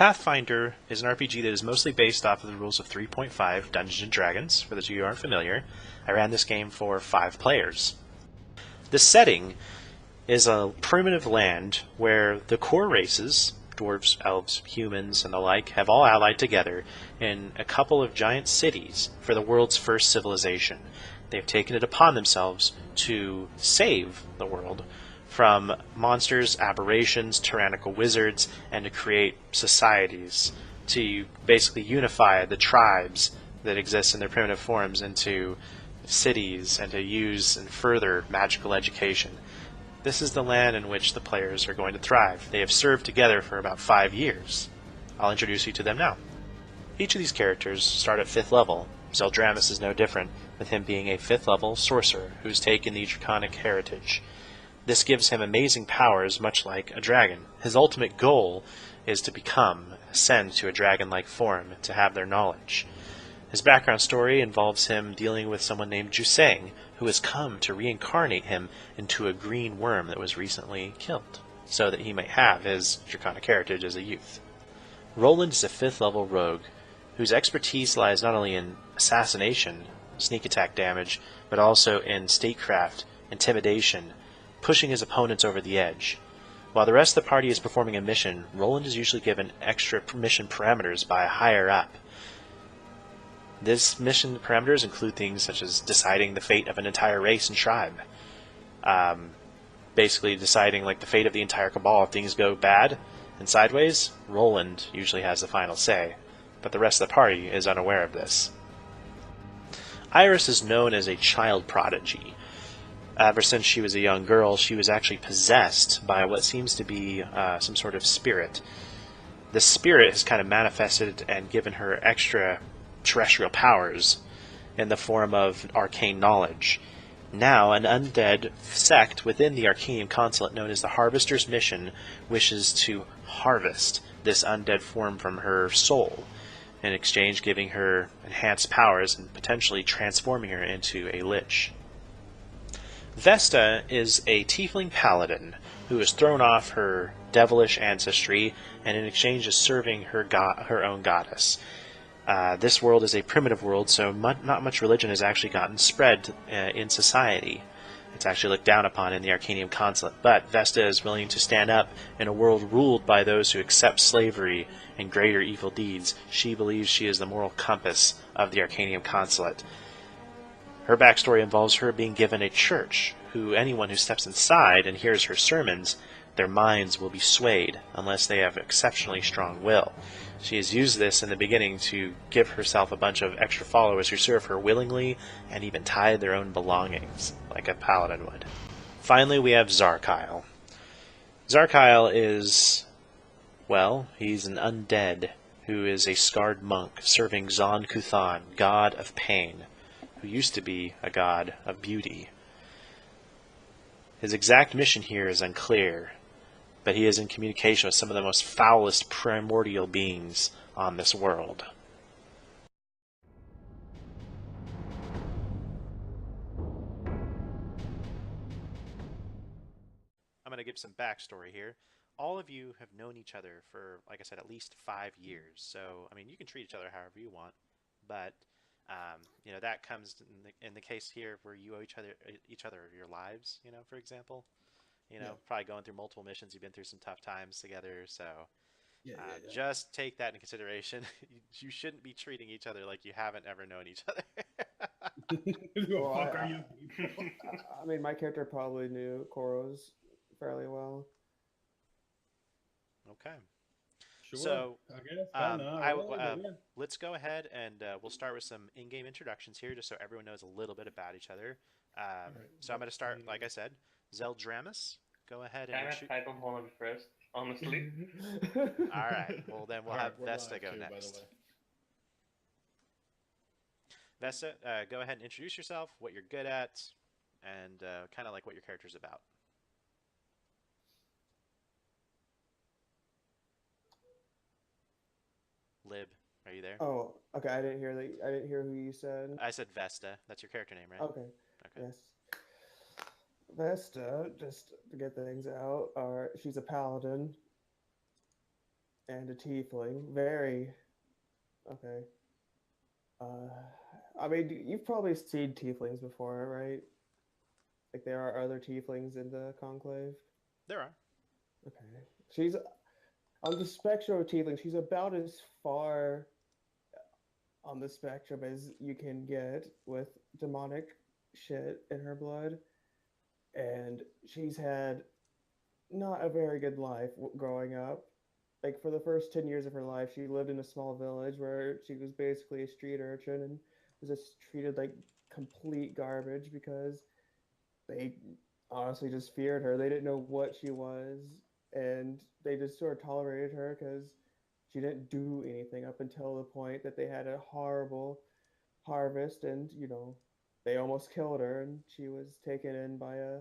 Pathfinder is an RPG that is mostly based off of the rules of 3.5 Dungeons & Dragons. For those of you who aren't familiar, I ran this game for 5 players. The setting is a primitive land where the core races, dwarves, elves, humans, and the like, have all allied together in a couple of giant cities for the world's first civilization. They've taken it upon themselves to save the world from monsters, aberrations, tyrannical wizards, and to create societies to basically unify the tribes that exist in their primitive forms into cities and to use and further magical education. This is the land in which the players are going to thrive. They have served together for about 5 years. I'll introduce you to them now. Each of these characters start at 5th level. Zeldramis is no different, with him being a 5th level sorcerer who's taken the draconic heritage. This gives him amazing powers, much like a dragon. His ultimate goal is to ascend to a dragon-like form, to have their knowledge. His background story involves him dealing with someone named Jusang, who has come to reincarnate him into a green worm that was recently killed, so that he might have his draconic heritage as a youth. Roland is a 5th level rogue, whose expertise lies not only in assassination, sneak attack damage, but also in statecraft, intimidation, pushing his opponents over the edge. While the rest of the party is performing a mission, Roland is usually given extra mission parameters by a higher up. This mission parameters include things such as deciding the fate of an entire race and tribe. Basically deciding like the fate of the entire cabal. If things go bad and sideways, Roland usually has the final say, but the rest of the party is unaware of this. Iris is known as a child prodigy. Ever since she was a young girl, she was actually possessed by what seems to be some sort of spirit. The spirit has kind of manifested and given her extra terrestrial powers in the form of arcane knowledge. Now, an undead sect within the Arcanium Consulate known as the Harvester's Mission wishes to harvest this undead form from her soul, in exchange giving her enhanced powers and potentially transforming her into a lich. Vesta is a tiefling paladin who has thrown off her devilish ancestry and in exchange is serving her own goddess. This world is a primitive world, so not much religion has actually gotten spread in society. It's actually looked down upon in the Arcanium Consulate, but Vesta is willing to stand up in a world ruled by those who accept slavery and greater evil deeds. She believes she is the moral compass of the Arcanium Consulate. Her backstory involves her being given a church, anyone who steps inside and hears her sermons, their minds will be swayed unless they have exceptionally strong will. She has used this in the beginning to give herself a bunch of extra followers who serve her willingly and even tithe their own belongings, like a paladin would. Finally, we have Zarkyle. Zarkyle is, he's an undead who is a scarred monk serving Zon Kuthan, god of pain, who used to be a god of beauty. His exact mission here is unclear, but he is in communication with some of the most foulest primordial beings on this world. I'm going to give some backstory here. All of you have known each other for, like I said, at least 5 years. So, you can treat each other however you want, but that comes in the case here where you owe each other your lives. For example, probably going through multiple missions. You've been through some tough times together, so just take that into consideration. You shouldn't be treating each other like you haven't ever known each other. Who the Well, fuck are you? my character probably knew Koros fairly well. Okay. Sure, So, I guess. Kind of, not really, but yeah. let's go ahead and we'll start with some in-game introductions here, just so everyone knows a little bit about each other. Right. So I'm going to start, like I said, Zeldramis. Go ahead and Can shoot. I title Holland first, honestly? All right. Well, then we'll All have right, we're Vesta live go too, by the next. way. Vesta, go ahead and introduce yourself, what you're good at, and kind of like what your character's about. Lib, are you there? Oh, okay. I didn't hear I didn't hear who you said. I said Vesta. That's your character name, right? Okay. Okay. Yes. Vesta, just to get things out, she's a paladin. and a tiefling. Very okay. Uh, I mean, you've probably seen tieflings before, right? Like there are other tieflings in the conclave. There are. Okay, she's on the spectrum of tiefling. She's about as far on the spectrum as you can get with demonic shit in her blood, and she's had not a very good life growing up. Like for the first 10 years of her life, she lived in a small village where she was basically a street urchin and was just treated like complete garbage because they honestly just feared her. They didn't know what she was, and they just sort of tolerated her because she didn't do anything up until the point that they had a horrible harvest, and they almost killed her, and she was taken in by a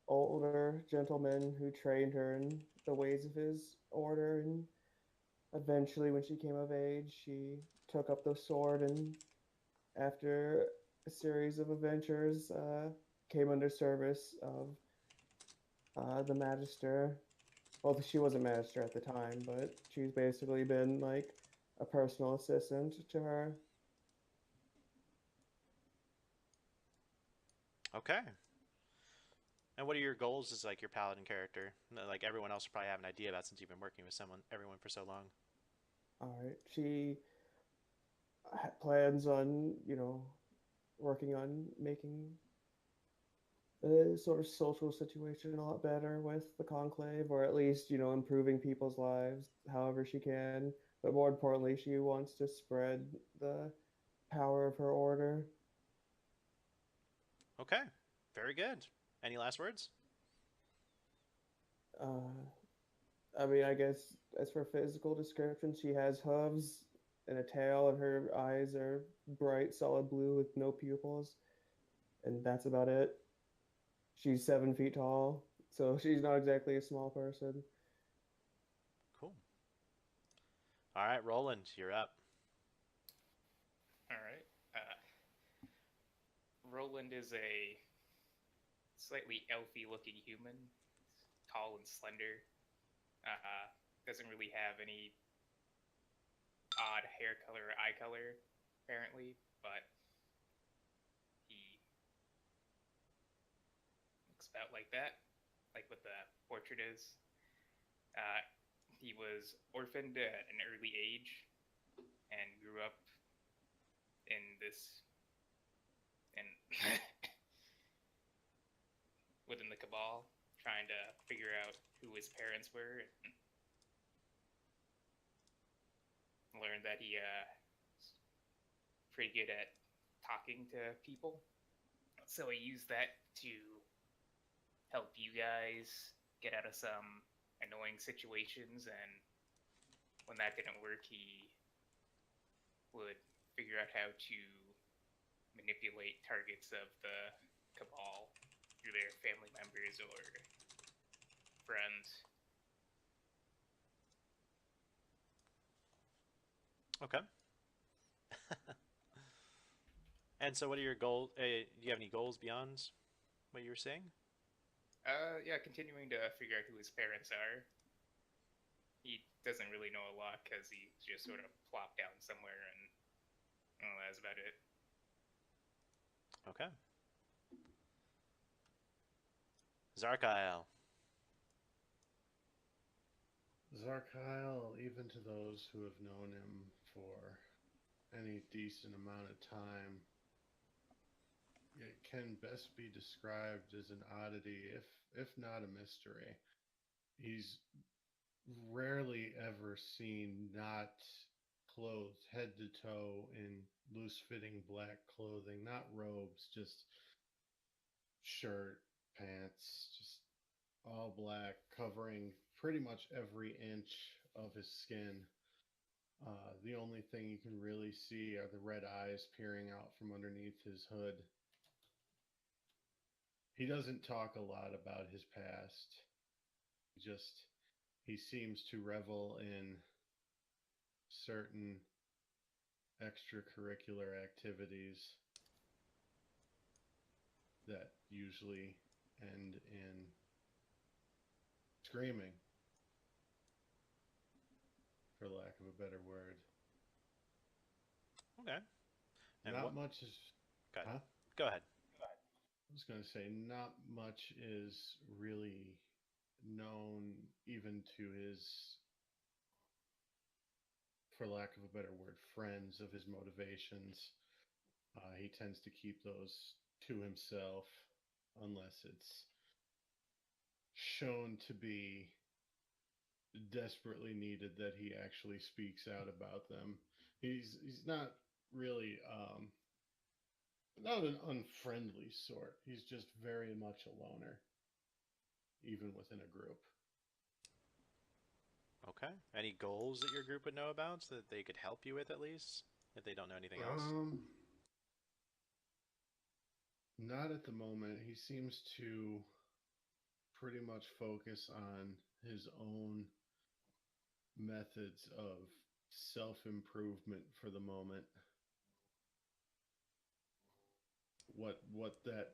older gentleman who trained her in the ways of his order, and eventually when she came of age she took up the sword and after a series of adventures came under service of the magister. Well, she was a magister at the time, but she's basically been like a personal assistant to her. Okay. And what are your goals as like your paladin character? Like everyone else will probably have an idea about since you've been working with everyone for so long. All right, she plans on working on making the sort of social situation a lot better with the conclave, or at least improving people's lives however she can. But more importantly, she wants to spread the power of her order. Okay. Very good. Any last words? uh, I mean, I guess as for physical description, she has hooves and a tail, and her eyes are bright solid blue with no pupils, and that's about it. She's 7 feet tall, so she's not exactly a small person. Cool. All right, Roland, you're up. All right. Roland is a slightly elfy-looking human, tall and slender. Doesn't really have any odd hair color or eye color, apparently, but he looks about like that, like what the portrait is. Uh, he was orphaned at an early age and grew up in this in within the cabal, trying to figure out who his parents were, and learned that he was pretty good at talking to people. So he used that to help you guys get out of some annoying situations, and when that didn't work, he would figure out how to manipulate targets of the cabal through their family members or friends. Okay. And so, what are your goals? Do you have any goals beyond what you were saying? Yeah, continuing to figure out who his parents are. He doesn't really know a lot because he just sort of plopped down somewhere, and well, that's about it. Okay. Zarkile. Zarkile, even to those who have known him for any decent amount of time, it can best be described as an oddity, if not a mystery. He's rarely ever seen not clothed head to toe in loose fitting black clothing, not robes, just shirt, pants, just all black, covering pretty much every inch of his skin. The only thing you can really see are the red eyes peering out from underneath his hood. He doesn't talk a lot about his past. Just he seems to revel in certain extracurricular activities that usually end in screaming. lack of a better word. Okay. And Not much is. Go ahead. Huh? Go ahead. I was going to say, not much is really known, even to his, for lack of a better word, friends, of his motivations. He tends to keep those to himself unless it's shown to be desperately needed that he actually speaks out about them. He's not really not an unfriendly sort. He's just very much a loner, even within a group. Okay. Any goals that your group would know about so that they could help you with at least, if they don't know anything else? Not at the moment. He seems to pretty much focus on his own methods of self-improvement for the moment. What that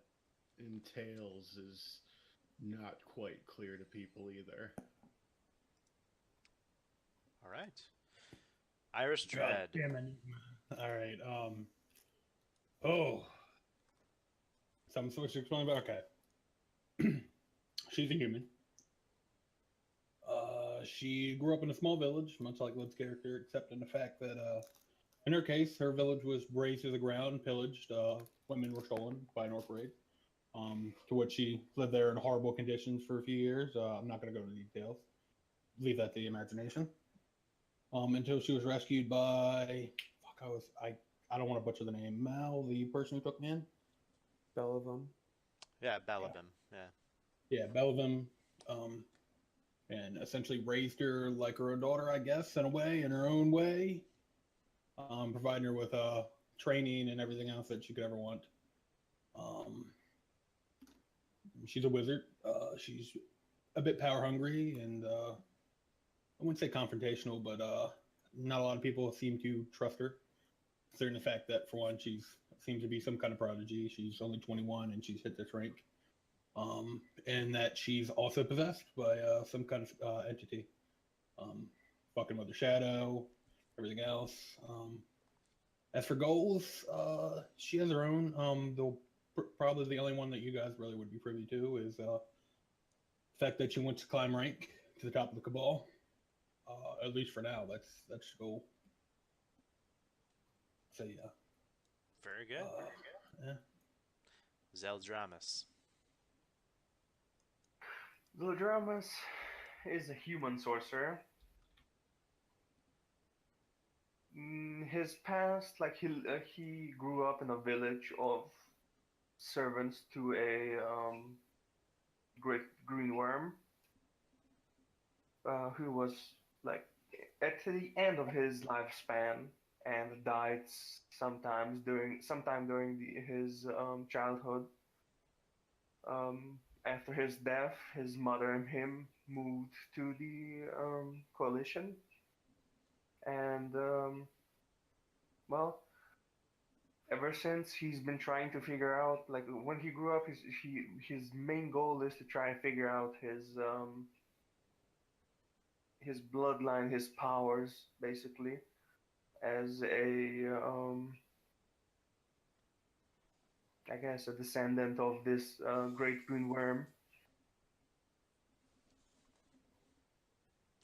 entails is not quite clear to people either. All right. Iris God Dread. damn it. All right. Oh. Some supposed to explain about. Okay. She's a human. She grew up in a small village, much like Liv's character, except in the fact that, in her case, her village was razed to the ground, pillaged. Women were stolen by an orc raid. To which she lived there in horrible conditions for a few years. I'm not going to go into details. Leave that to the imagination. Until she was rescued by, I don't want to butcher the name. Mal, the person who took me in. Bellevum. Yeah, Balabim. Yeah. Yeah, Bellevum. And essentially raised her like her own daughter, I guess, in a way, in her own way. Providing her with training and everything else that she could ever want. She's a wizard. She's a bit power hungry and I wouldn't say confrontational, but not a lot of people seem to trust her. Considering the fact that, for one, she seems to be some kind of prodigy. She's only 21 and she's hit this rank. And that she's also possessed by some kind of entity. Fucking with the shadow, everything else. As for goals, she has her own. Probably the only one that you guys really would be privy to is the fact that she wants to climb rank to the top of the Cabal. At least for now, that's the goal. So yeah. Very good. Yeah. Zeldramus. Zeldramus is a human sorcerer. His past, like he grew up in a village of servants to a great green worm, who was like at the end of his lifespan and died sometime during his childhood. After his death, his mother and him moved to the coalition, and well, ever since he's been trying to figure out, like when he grew up, his main goal is to try and figure out his bloodline, his powers, basically, as I guess a descendant of this great green worm.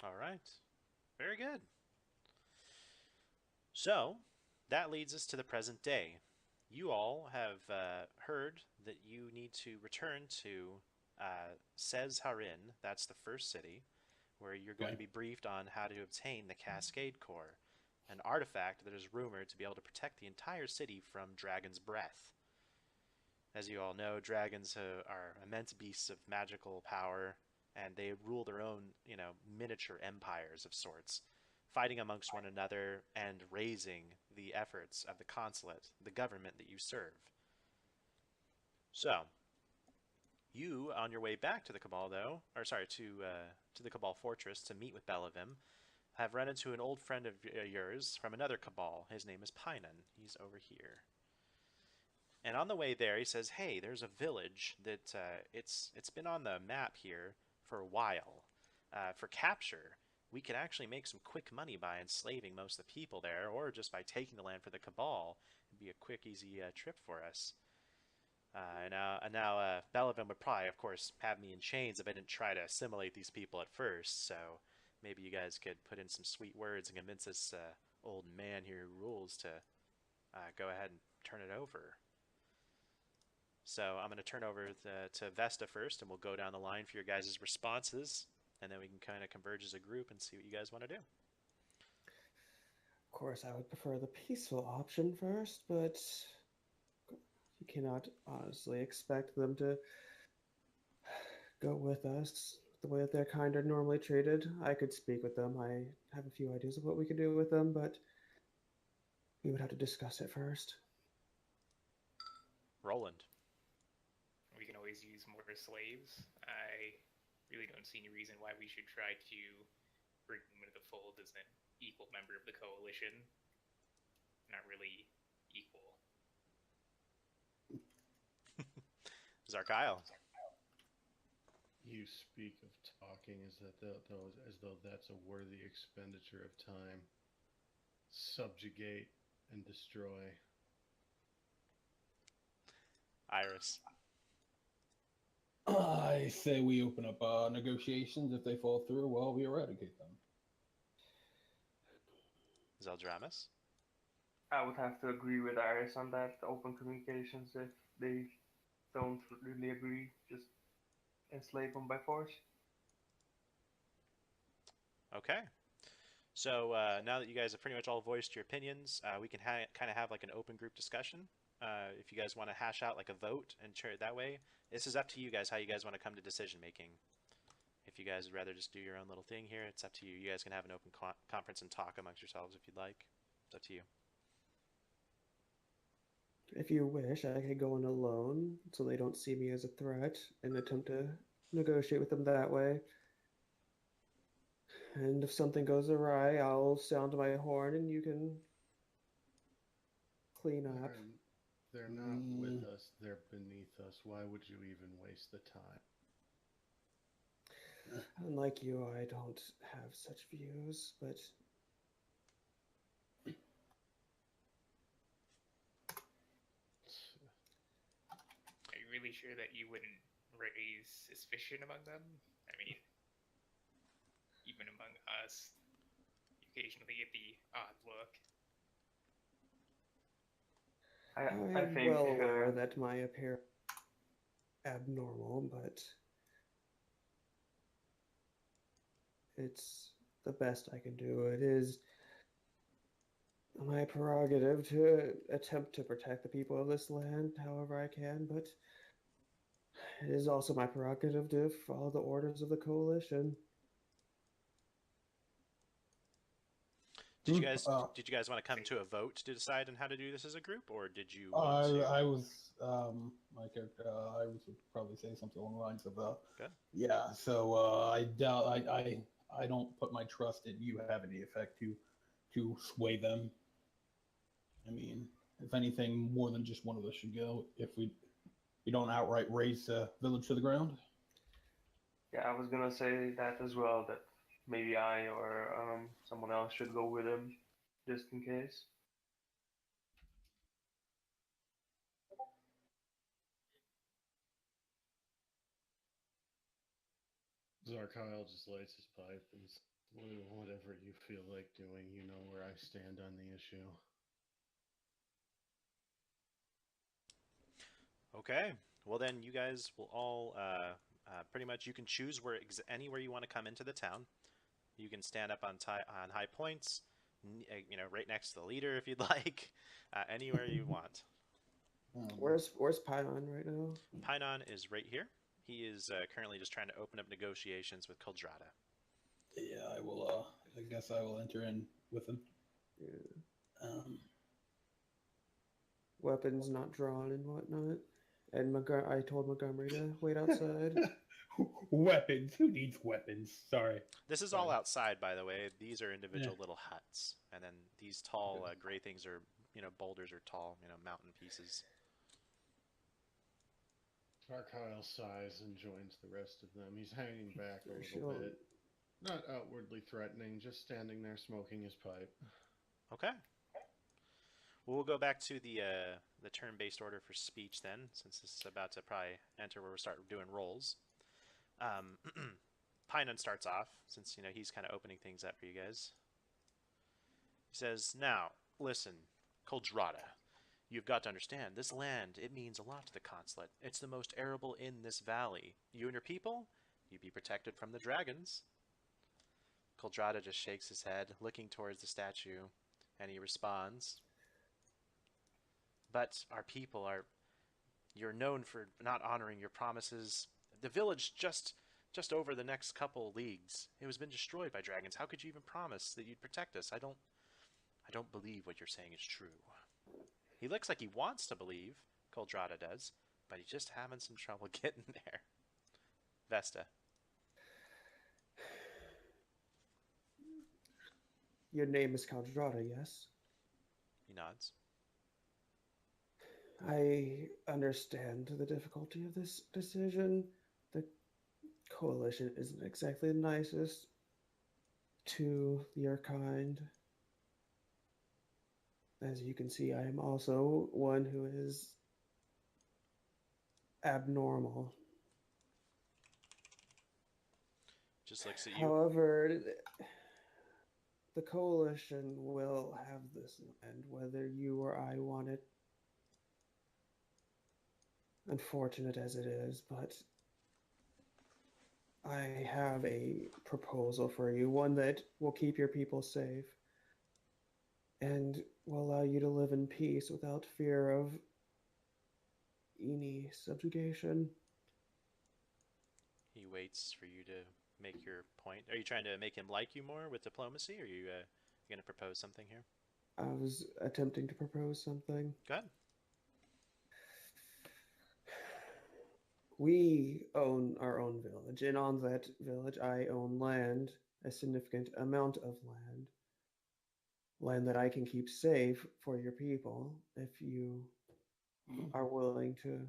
All right. Very good. So, that leads us to the present day. You all have heard that you need to return to Sez Harin, that's the first city, where you're going to be briefed on how to obtain the Cascade Core, an artifact that is rumored to be able to protect the entire city from Dragon's Breath. As you all know, dragons are immense beasts of magical power, and they rule their own, miniature empires of sorts, fighting amongst one another and raising the efforts of the consulate, the government that you serve. So, you, on your way back to the Cabal, though, to the Cabal Fortress to meet with Belavim, have run into an old friend of yours from another Cabal. His name is Pinan. He's over here. And on the way there, he says, "Hey, there's a village that it's been on the map here for a while, for capture, we could actually make some quick money by enslaving most of the people there, or just by taking the land for the Cabal. It'd be a quick, easy trip for us. And now Bellevin would probably, of course, have me in chains if I didn't try to assimilate these people at first. So maybe you guys could put in some sweet words and convince this old man here who rules to go ahead and turn it over. So I'm going to turn over to Vesta first, and we'll go down the line for your guys' responses, and then we can kind of converge as a group and see what you guys want to do. Of course, I would prefer the peaceful option first, but you cannot honestly expect them to go with us the way that their kind are normally treated. I could speak with them. I have a few ideas of what we could do with them, but we would have to discuss it first. Roland. We can always use more slaves. I really don't see any reason why we should try to bring him into the fold as an equal member of the coalition. Not really equal. Zarkyle. You speak of talking as though that's a worthy expenditure of time. Subjugate and destroy. Iris. I say we open up negotiations. If they fall through, well, we eradicate them. Zeldramis. I would have to agree with Iris on that. Open communications, if they don't really agree, just enslave them by force. Okay. So now that you guys have pretty much all voiced your opinions, we can kind of have like an open group discussion. If you guys want to hash out like a vote and share it that way, this is up to you guys how you guys want to come to decision making. If you guys would rather just do your own little thing here, it's up to you. You guys can have an open conference and talk amongst yourselves if you'd like. It's up to you. If you wish, I could go in alone so they don't see me as a threat and attempt to negotiate with them that way. And if something goes awry, I'll sound my horn and you can clean up. They're not with us, they're beneath us. Why would you even waste the time? Unlike you, I don't have such views, but Are you really sure that you wouldn't raise suspicion among them? I mean, even among us, you occasionally get the odd look. I am think well aware that my appearance is abnormal, but it's the best I can do. It is my prerogative to attempt to protect the people of this land however I can, but it is also my prerogative to follow the orders of the coalition. Did you guys want to come to a vote to decide on how to do this as a group, or did you want to? I was my character. I would probably say something along the lines of, Good. Yeah. So I doubt I don't put my trust in you having the effect to sway them. I mean, if anything, more than just one of us should go. If we don't outright raise the village to the ground. Yeah, I was gonna say that as well. That maybe I or someone else should go with him, just in case. Zarkyle just lights his pipe and says, whatever you feel like doing, you know where I stand on the issue. Okay. Well, then you guys will all pretty much, you can choose anywhere you want to come into the town. You can stand up on high points, right next to the leader if you'd like, anywhere you want. Where's Python right now? Python is right here. He is currently just trying to open up negotiations with Kuldrada. Yeah, I will. I guess I will enter in with him. Yeah. Weapons not drawn and whatnot. And I told Montgomery to wait outside. Weapons? Who needs weapons? Sorry. This is all outside, by the way. These are individual little huts, and then these tall gray things are, boulders are tall, mountain pieces. Zarkyle sighs and joins the rest of them. He's hanging back a little bit. Not outwardly threatening, just standing there smoking his pipe. Okay. Well, we'll go back to the turn-based order for speech then, since this is about to probably enter where we start doing rolls. Pinon starts off, since he's kind of opening things up for you guys. He says, "Now, listen, Coldrada. You've got to understand, this land, it means a lot to the consulate. It's the most arable in this valley. You and your people, you'd be protected from the dragons." Coldrada just shakes his head, looking towards the statue, and he responds, "But our people are... You're known for not honoring your promises. The village just over the next couple leagues. It was been destroyed by dragons. How could you even promise that you'd protect us? I don't believe what you're saying is true." He looks like he wants to believe, Coldrada does, but he's just having some trouble getting there. Vesta. Your name is Caldrada, yes? He nods. I understand the difficulty of this decision. The coalition isn't exactly the nicest to your kind. As you can see, I am also one who is abnormal. Just looks at you. However, the coalition will have this land, whether you or I want it. Unfortunate as it is, but I have a proposal for you, one that will keep your people safe and will allow you to live in peace without fear of any subjugation. He waits for you to make your point. Are you trying to make him like you more with diplomacy, or are you going to propose something here? I was attempting to propose something. Go ahead. We own our own village, and on that village I own land, a significant amount of land. Land that I can keep safe for your people if you are willing to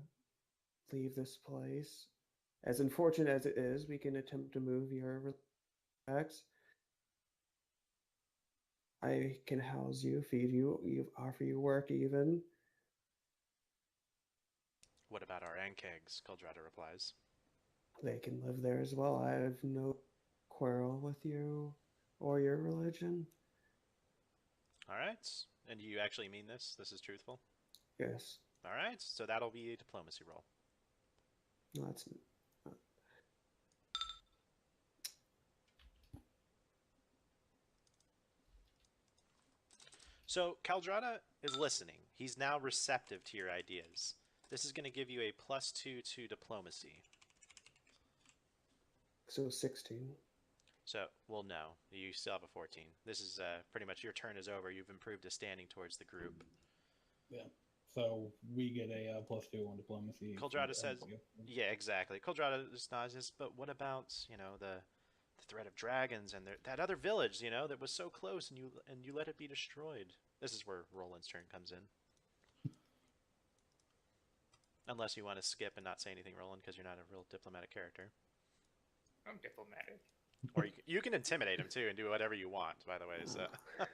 leave this place. As unfortunate as it is, we can attempt to move your relax. I can house you, feed you, offer you work even. What about our Ankegs? Coldrada replies. They can live there as well. I have no quarrel with you or your religion. All right. And do you actually mean this? This is truthful? Yes. All right. So that'll be a diplomacy roll. No, that's not. So Caldrada is listening. He's now receptive to your ideas. This is going to give you a +2 to diplomacy. So 16. So, well, no. You still have a 14. This is pretty much your turn is over. You've improved a standing towards the group. Yeah. So we get a +2 on diplomacy. Coldrada says, yeah, exactly. Coldrada just nods, but what about, the threat of dragons and that other village, that was so close and you let it be destroyed? This is where Roland's turn comes in. Unless you want to skip and not say anything, Roland, because you're not a real diplomatic character. I'm diplomatic. Or you can intimidate him, too, and do whatever you want, by the way. So. Alright.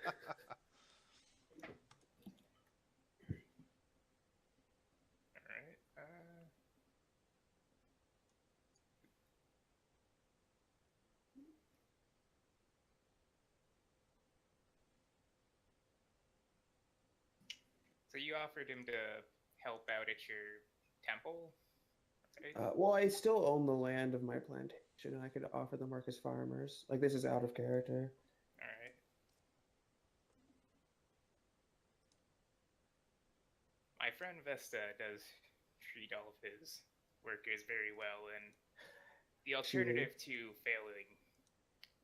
So you offered him to help out at your temple? Right? Well, I still own the land of my plantation, and I could offer them work as farmers. Like, this is out of character. Alright. My friend Vesta does treat all of his workers very well, and the alternative to failing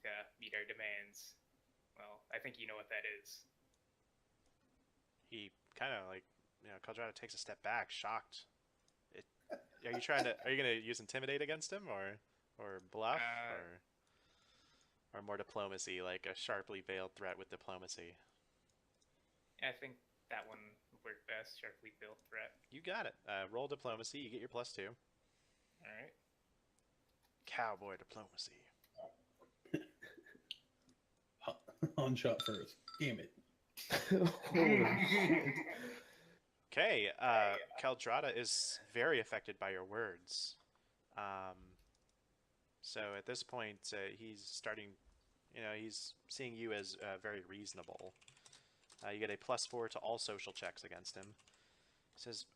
to meet our demands, well, I think you know what that is. He kind of Coldrada takes a step back, shocked. Are you going to use intimidate against him, or bluff, or more diplomacy, like a sharply veiled threat with diplomacy? I think that one would work best, sharply veiled threat. You got it. Roll diplomacy, you get your +2. Alright. Cowboy diplomacy. on shot first. Damn it. Holy shit. Okay, Caldrada is very affected by your words. So at this point, he's starting, he's seeing you as very reasonable. You get a +4 to all social checks against him. He says,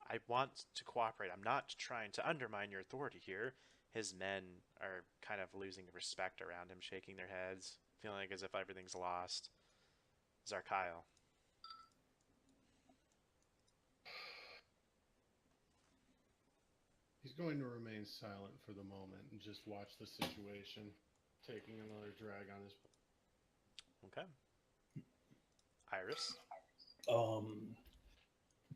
I want to cooperate. I'm not trying to undermine your authority here. His men are kind of losing respect around him, shaking their heads, feeling like as if everything's lost. Zarkyle. He's going to remain silent for the moment and just watch the situation, taking another drag on his. Okay. Iris.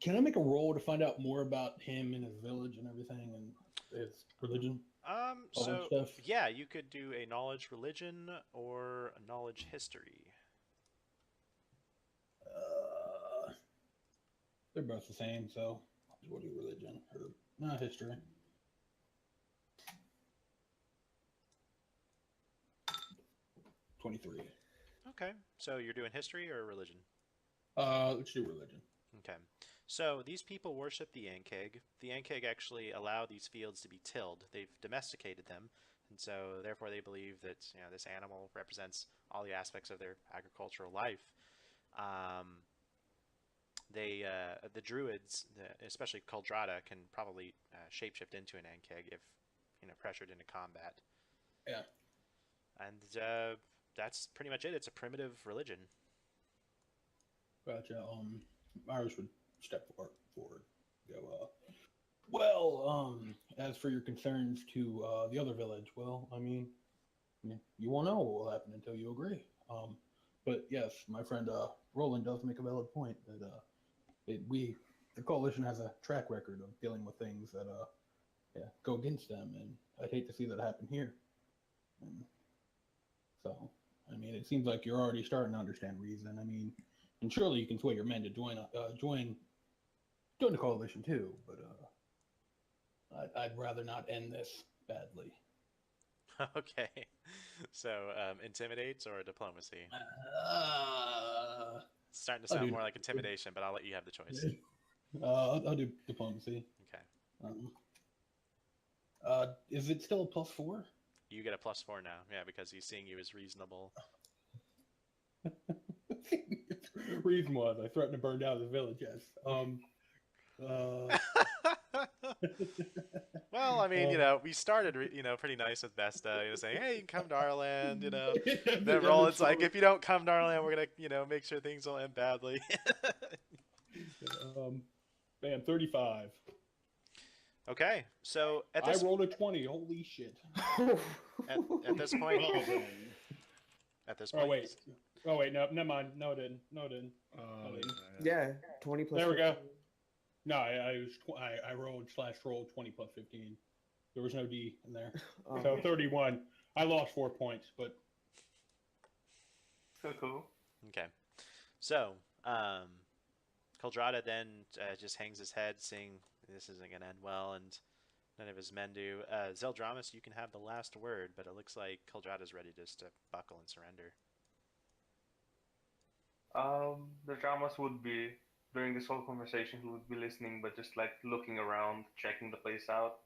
Can I make a roll to find out more about him and his village and everything and his religion? All that So stuff? yeah, you could do a knowledge religion or a knowledge history. They're both the same, so we'll do religion or not history. $23. Okay. So you're doing history or religion? Let's do religion. Okay. So these people worship the Ankeg. The Ankeg actually allow these fields to be tilled. They've domesticated them, and so therefore they believe that this animal represents all the aspects of their agricultural life. The druids, especially Caldrada, can probably shapeshift into an Ankeg if pressured into combat. Yeah. And that's pretty much it. It's a primitive religion. Gotcha. Iris would step forward. Go. Well, as for your concerns to the other village, well, I mean, you won't know what will happen until you agree. But yes, my friend Roland does make a valid point that the coalition has a track record of dealing with things that go against them, and I'd hate to see that happen here. And so, I mean, it seems like you're already starting to understand reason. I mean, and surely you can sway your men to join the coalition too. But I'd rather not end this badly. Okay. So intimidate or diplomacy? It's starting to sound more like intimidation, but I'll let you have the choice. I'll do diplomacy. Okay. Is it still a +4? You get a +4 now, yeah, because he's seeing you as reasonable. Reasonable as I threaten to burn down the village, yes. Well, I mean, we started, pretty nice with Vesta, saying, hey, you can come to our land, Then Roland's like, if you don't come to our land, we're gonna, make sure things don't end badly. Bam, 35. Okay, so I rolled a 20. Holy shit. at this point, Oh wait, no, never mind. No, it didn't. Yeah, 20 plus. There we go. 15. No, I rolled /roll 20 plus 15. There was no D in there. So 31. I lost 4 points, but So cool. Okay, so Caldrada then just hangs his head, seeing this isn't gonna end well, and none of his men do. Zeldramus, you can have the last word, but it looks like Caldrada's ready just to buckle and surrender. The dramas would be, during this whole conversation, he would be listening, but just like looking around, checking the place out.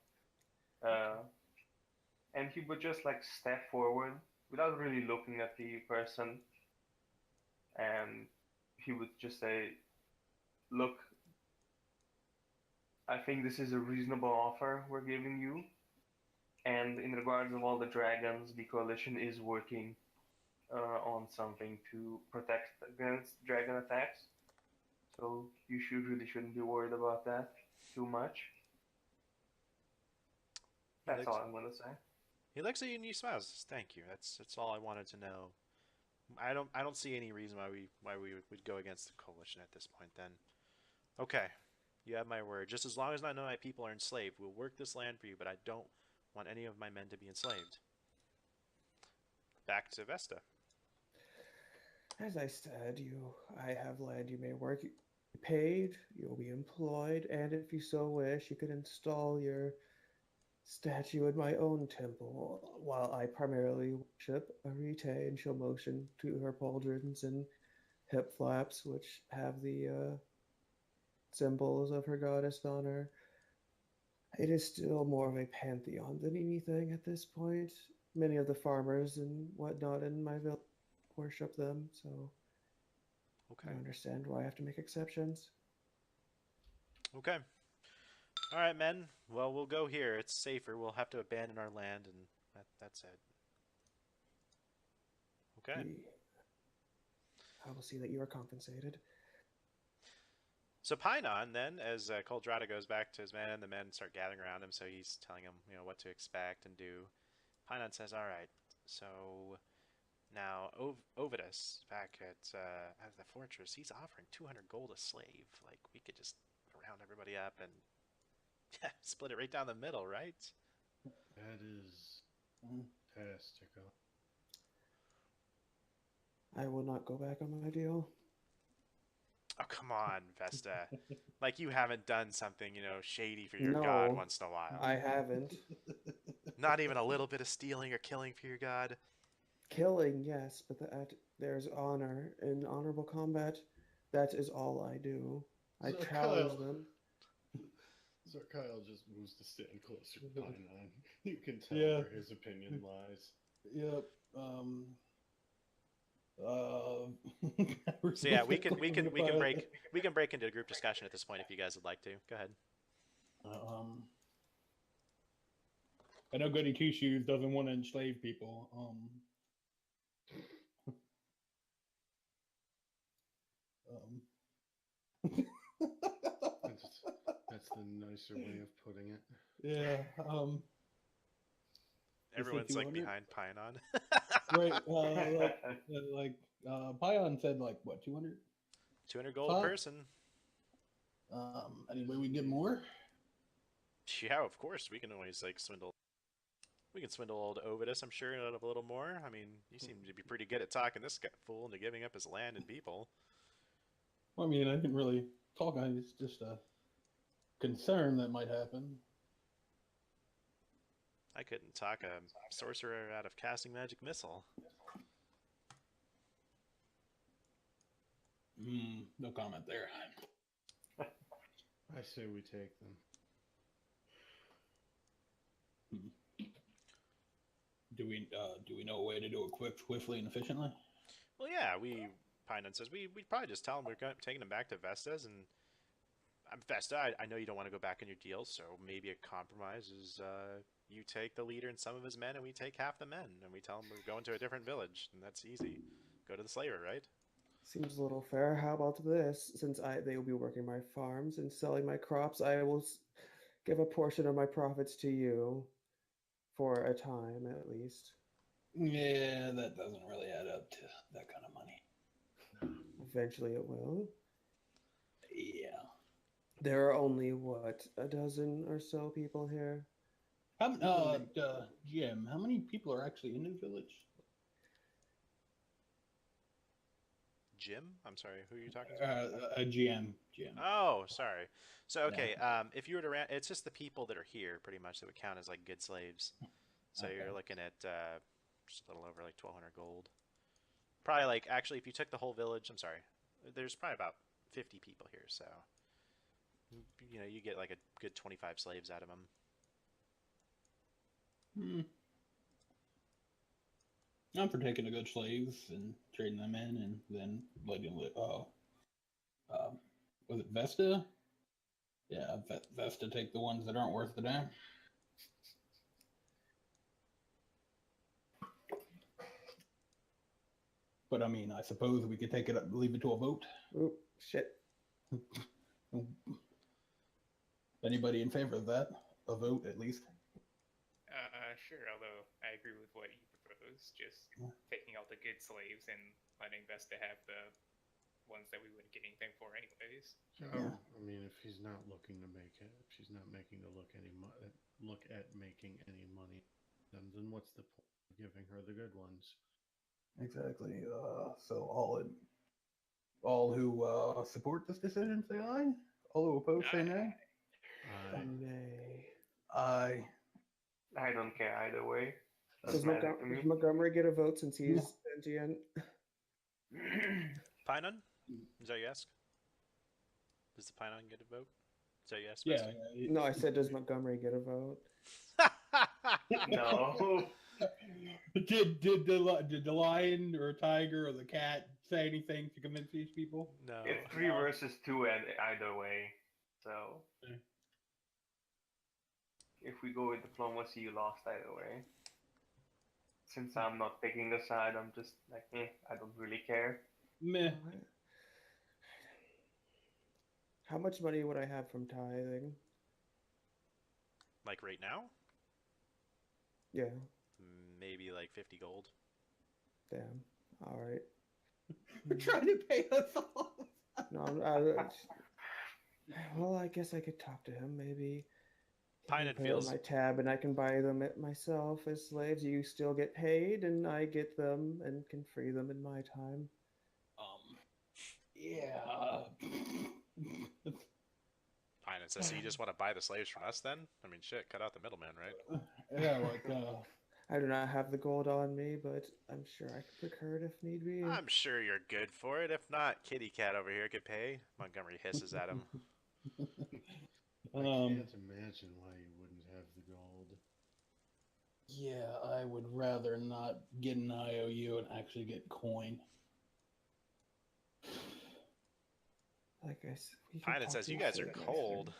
And he would just like step forward without really looking at the person. And he would just say, look, I think this is a reasonable offer we're giving you. And in regards of all the dragons, the coalition is working on something to protect against dragon attacks. So you shouldn't be worried about that too much. That's all I'm gonna say. He looks at you and he smiles. Thank you. That's all I wanted to know. I don't see any reason why we would go against the coalition at this point. Then, okay, you have my word. Just as long as none of my people are enslaved, we'll work this land for you. But I don't want any of my men to be enslaved. Back to Vesta. As I said, I have land you may work. Paid, you'll be employed, and if you so wish, you can install your statue in my own temple, while I primarily worship Arite and show motion to her pauldrons and hip flaps, which have the symbols of her goddess on her. It is still more of a pantheon than anything at this point. Many of the farmers and whatnot in my village worship them, so Okay. I understand why I have to make exceptions. Okay. All right, men. Well, we'll go here. It's safer. We'll have to abandon our land, and that's it. Okay. I will see that you are compensated. So Pinon then, as Coldrada goes back to his men, the men start gathering around him. So he's telling them, what to expect and do. Pinon says, "All right. So now Ovidus back at the fortress, he's offering 200 gold a slave. Like we could just round everybody up and split it right down the middle, right?" That is fantastical. I will not go back on my deal. Oh, come on, Vesta. Like you haven't done something, shady for your No, god once in a while. I haven't. Not even a little bit of stealing or killing for your god. Killing, yes, but there's honor in honorable combat. That is all I do. I So challenge Kyle- them. So Kyle just moves to stand closer to Pinon. You can tell Yeah. where his opinion lies. Yep. So yeah, we can break into a group discussion at this point if you guys would like to. Go ahead. I know Goody Two Shoes doesn't want to enslave people. That's the nicer way of putting it. Yeah. Everyone's like 200? behind Pinon. Right. Pion said what, 200? 200 gold a person. Any way we can get more? Yeah, of course. We can always swindle. We can swindle old Ovidus, I'm sure, out of a little more. I mean, you seem to be pretty good at talking this fool into giving up his land and people. Well, I mean, I didn't really talk on it. It's just a concern that might happen. I couldn't talk a sorcerer out of casting magic missile. No comment there. I say we take them. Do we know a way to do it quick, swiftly, and efficiently? Well, yeah, Pinon says we'd probably just tell him we're taking him back to Vesta's, and Vesta, I know you don't want to go back on your deal, so maybe a compromise is you take the leader and some of his men, and we take half the men, and we tell him we're going to a different village, and that's easy. Go to the slaver, right? Seems a little fair. How about this? Since they will be working my farms and selling my crops, I will give a portion of my profits to you for a time, at least. Yeah, that doesn't really add up to that kind of money. Eventually it will. Yeah. There are only, a dozen or so people here? Jim, how many people are actually in the village? Jim? I'm sorry, who are you talking to? GM. Oh, sorry. So, okay, if you were to it's just the people that are here, pretty much, that would count as, good slaves. So you're looking at just a little over, 1,200 gold. Probably, actually, if you took the whole village, I'm sorry, there's probably about 50 people here, so, you get, a good 25 slaves out of them. I'm for taking the good slaves and trading them in, and then letting was it Vesta? Yeah, Vesta take the ones that aren't worth the damn. But I mean, I suppose we could take it up, leave it to a vote. Oh, shit. Anybody in favor of that? A vote, at least? Sure, although I agree with what you propose, just taking out the good slaves and letting Vesta have the ones that we wouldn't get anything for anyways. I mean, if he's not looking to make it, if she's not making to look at making any money, then what's the point of giving her the good ones? Exactly. So all who support this decision say aye. All who oppose say nay. Aye. Nay. Aye. I don't care either way. Does, Doesn't matter to me. Montgomery get a vote since he's sentient? Pinon? Is that what you ask? Does the Pinon get a vote? Is that what you asked? Yeah. No, I said, does Montgomery get a vote? No. Did the lion or tiger or the cat say anything to convince these people? No. It's 3 versus 2 either way. So Okay. if we go with diplomacy, you lost either way. Since I'm not picking a side, I'm just like, I don't really care. Meh. How much money would I have from tithing? Like right now? Yeah, Maybe like 50 gold. damn. All right. We're trying to pay us off. No, well, I guess I could talk to him. Maybe he can Pinon put it feels- on my tab, and I can buy them myself as slaves. You still get paid, and I get them and can free them in my time. Yeah. Pinon says, so you just want to buy the slaves from us then? I mean, shit, cut out the middleman, right? Yeah, like I do not have the gold on me, but I'm sure I could procure it if need be. I'm sure you're good for it. If not, Kitty Cat over here could pay. Montgomery hisses at him. I can't imagine why you wouldn't have the gold. yeah, I would rather not get an IOU and actually get coin. Like I said, Pinon says, you guys are cold.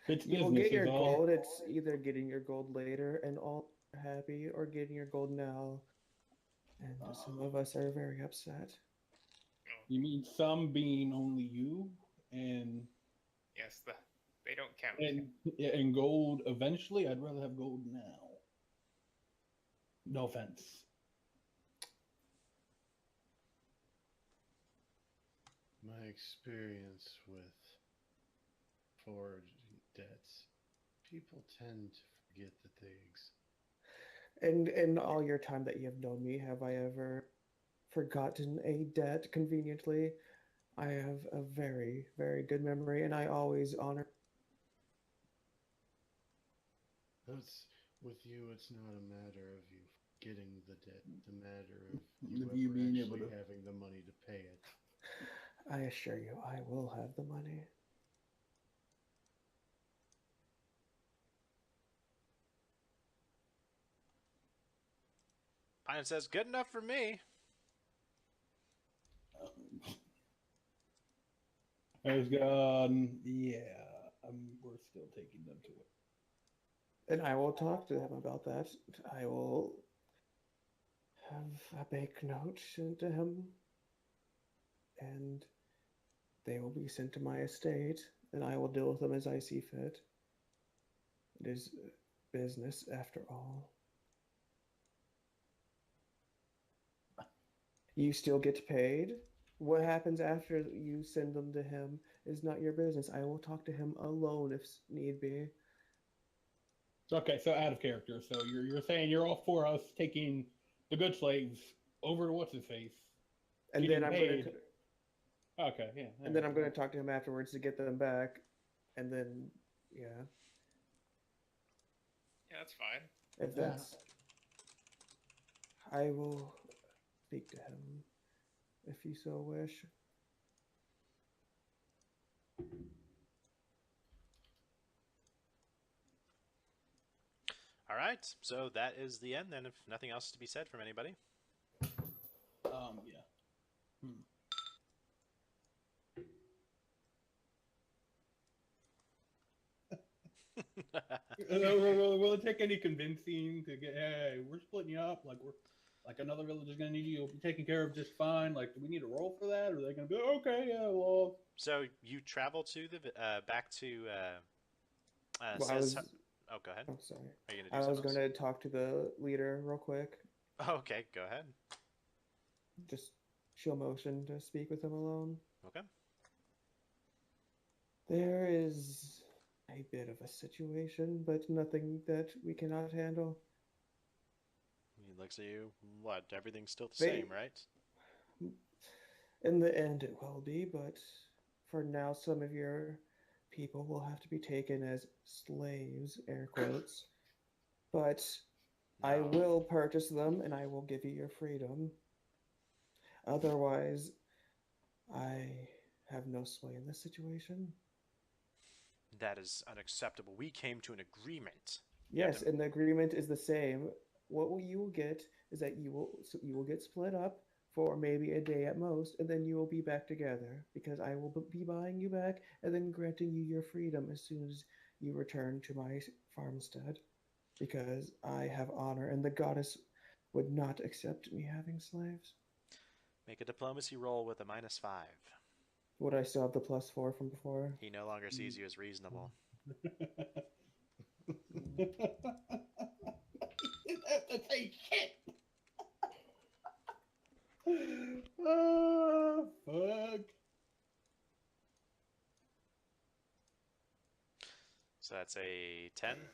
It's You'll business, get your is all. gold. It's either getting your gold later and all are happy, or getting your gold now. And some of us are very upset. You mean some being only you and Yes, they don't count. and gold eventually? I'd rather have gold now. No offense. My experience with forged debts, people tend to forget that they exist. And in all your time that you have known me, have I ever forgotten a debt conveniently? I have a very, very good memory, and I always honor. That's, with you, it's not a matter of you getting the debt, the matter of Of you you being actually able to- having the money to pay it. I assure you, I will have the money. Pinon says, good enough for me. I was gone. Yeah, we're still taking them to it. And I will talk to him about that. I will have a bank note sent to him, and they will be sent to my estate, and I will deal with them as I see fit. It is business after all. You still get paid. What happens after you send them to him is not your business. I will talk to him alone if need be. Okay, so out of character. So you're saying you're all for us taking the good slaves over to what's his face? And Getting then I'm paid. going to Okay, yeah. and then I'm going to talk to him afterwards to get them back. And then yeah, Yeah, that's fine. if that's I will speak to him if you so wish. All right, so that is the end then, if nothing else is to be said from anybody. Yeah. Will it take any convincing to get? Hey, we're splitting you up. Like we're like another village is gonna need you. You'll be taken care of just fine. Like, do we need a roll for that, or are they gonna be okay? Yeah, well. So you travel to the back to. Well, Oh, go ahead. oh, sorry. Are you gonna do I was something going to talk to the leader real quick. else? Oh, okay, go ahead. Just show motion to speak with him alone. Okay. There is a bit of a situation, but nothing that we cannot handle. He looks at you. What? Everything's still the They- same, right? In the end, it will be, but for now, some of your people will have to be taken as slaves, air quotes. But I No. will purchase them and I will give you your freedom. Otherwise, I have no sway in this situation. That is unacceptable. We came to an agreement. Yes, and the agreement is the same. What you will get is that you will get split up for maybe a day at most, and then you will be back together because I will be buying you back and then granting you your freedom as soon as you return to my farmstead, because I have honor, and the goddess would not accept me having slaves. Make a diplomacy roll with a -5. Would I still have the +4 from before? He no longer sees you as reasonable. Have to say shit. Oh, fuck. So that's a 10.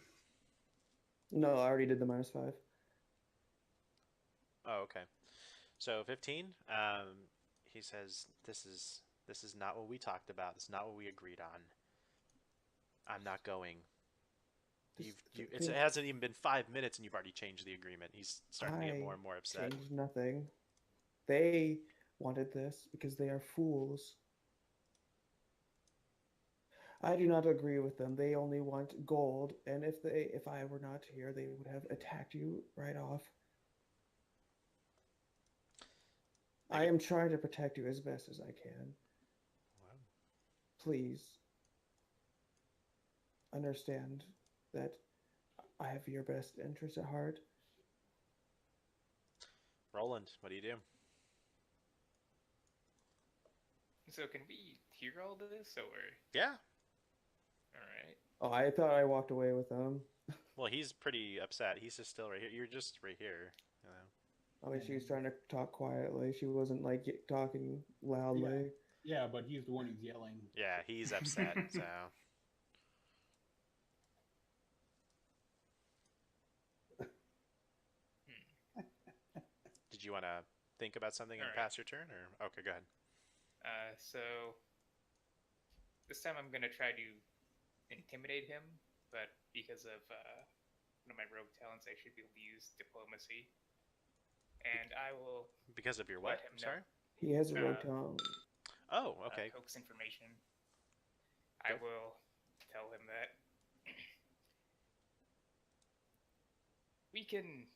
No, I already did the -5. Oh, okay. So 15. He says, "This is not what we talked about. This is not what we agreed on. I'm not going." It hasn't even been 5 minutes, and you've already changed the agreement. He's starting to get more and more upset. Changed nothing. They wanted this because they are fools. I do not agree with them. They only want gold, and if I were not here, they would have attacked you right off. I am trying to protect you as best as I can. Wow. Please understand that I have your best interest at heart. Roland, what do you do? So can we hear all this, or? Yeah. All right. Oh, I thought I walked away with them. Well, he's pretty upset. He's just still right here. You're just right here. You know. I mean, she was trying to talk quietly. She wasn't like talking loudly. Yeah, but he's the one who's yelling. Yeah, he's upset. So. Did you want to think about something and pass your turn, or okay, go ahead. So this time I'm gonna try to intimidate him, but because of one of my rogue talents, I should be able to use diplomacy, and I will. Because of your what? Let him know. Sorry. He has a rogue talent. Oh, okay. Coax information. I will tell him that we can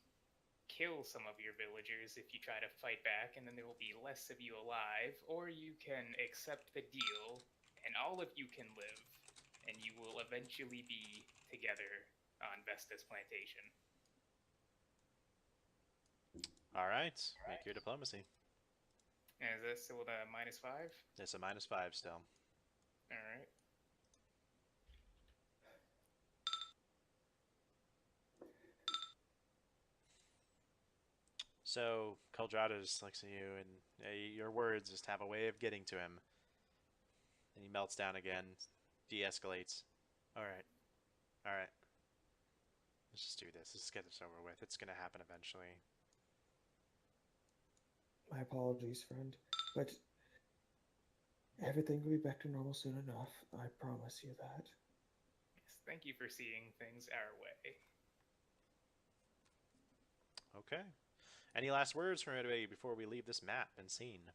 kill some of your villagers if you try to fight back, and then there will be less of you alive, or you can accept the deal, and all of you can live, and you will eventually be together on Vesta's plantation. All right. Make your diplomacy. And is this still the -5? It's a -5 still. All right. So Coldrado just looks at you, and your words just have a way of getting to him. And he melts down again, de-escalates. All right. Let's just do this. Let's get this over with. It's gonna happen eventually. My apologies, friend, but everything will be back to normal soon enough. I promise you that. Yes, thank you for seeing things our way. Okay. Any last words from anybody before we leave this map and scene?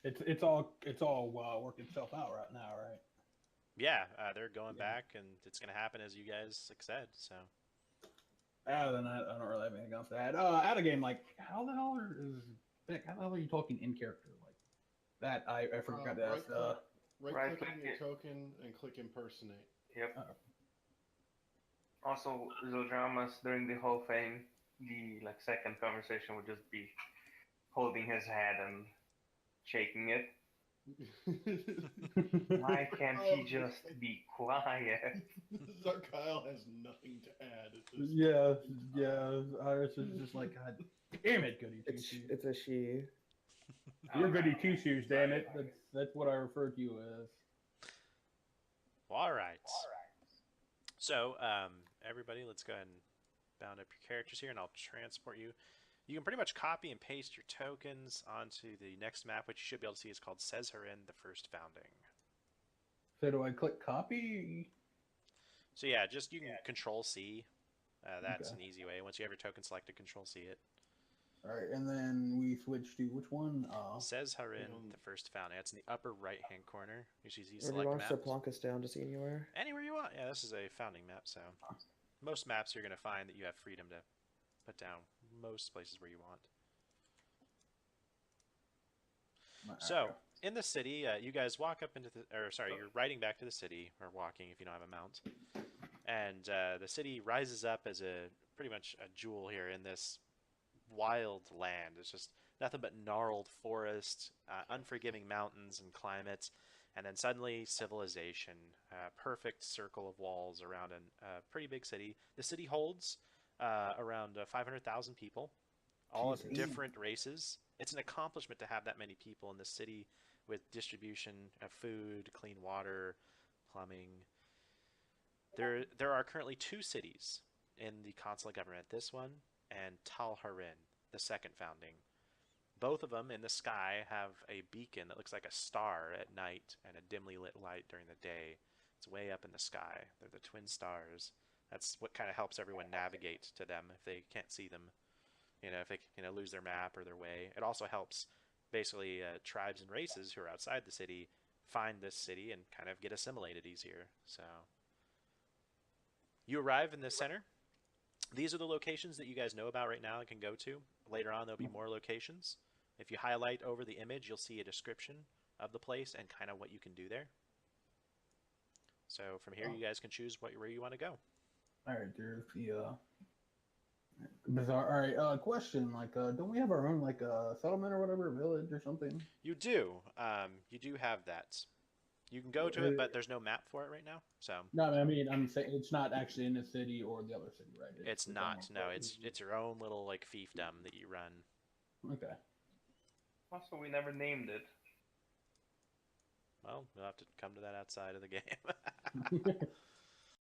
It's all worked itself out right now, right? Yeah, they're going back, and it's gonna happen as you guys said. So. Other than that, I don't really have anything else to add. Out of game, like, how the hell are you talking in character like that? I forgot to ask. Right-click on your token and click impersonate. Yep. Also, Zodramas during the whole thing, the second conversation would just be holding his head and shaking it. Why can't he just be quiet? Zarkyle has nothing to add at this Yeah. Iris is just like, God damn it, goody two shoes. It's a she. You're goody two shoes, damn it. That's what I refer to you as. All right. So, everybody, let's go ahead and bound up your characters here, and I'll transport you You can pretty much copy and paste your tokens onto the next map, which you should be able to see is called Sezharin, the First Founding. So do I click copy? So yeah, just you can Control C. That's Okay. an easy way. Once you have your token selected, Control C it. All right, and then we switch to which one? Sezharin, the First Founding. That's in the upper right-hand corner. You see Or do you select want us to map. plonk us down just anywhere? Anywhere you want. Yeah, this is a founding map, so most maps you're going to find that you have freedom to put down most places where you want. So, in the city, you guys walk up into the... Or, sorry, you're riding back to the city, or walking if you don't have a mount. And the city rises up as a pretty much a jewel here in this wild land. It's just nothing but gnarled forest, unforgiving mountains and climates, and then suddenly civilization. Perfect circle of walls around a pretty big city. The city holds around 500,000 people, all of different races. It's an accomplishment to have that many people in the city with distribution of food, clean water, plumbing. There are currently 2 cities in the consulate government. This one and Talharin, the second founding. Both of them in the sky have a beacon that looks like a star at night and a dimly lit light during the day. It's way up in the sky. They're the twin stars. That's what kind of helps everyone navigate to them if they can't see them. If they lose their map or their way. It also helps basically tribes and races who are outside the city find this city and kind of get assimilated easier. So you arrive in the center. These are the locations that you guys know about right now and can go to. Later on, there'll be more locations. If you highlight over the image, you'll see a description of the place and kind of what you can do there. So from here, you guys can choose where you want to go. All right, there's the bizarre. All right, question. Don't we have our own settlement or whatever, village or something? You do. You do have that. You can go to it, but there's no map for it right now. So no, I mean I'm saying it's not actually in the city or the other city, right? It's not. No, it's your own little fiefdom that you run. Okay. Also, we never named it. Well, you'll have to come to that outside of the game.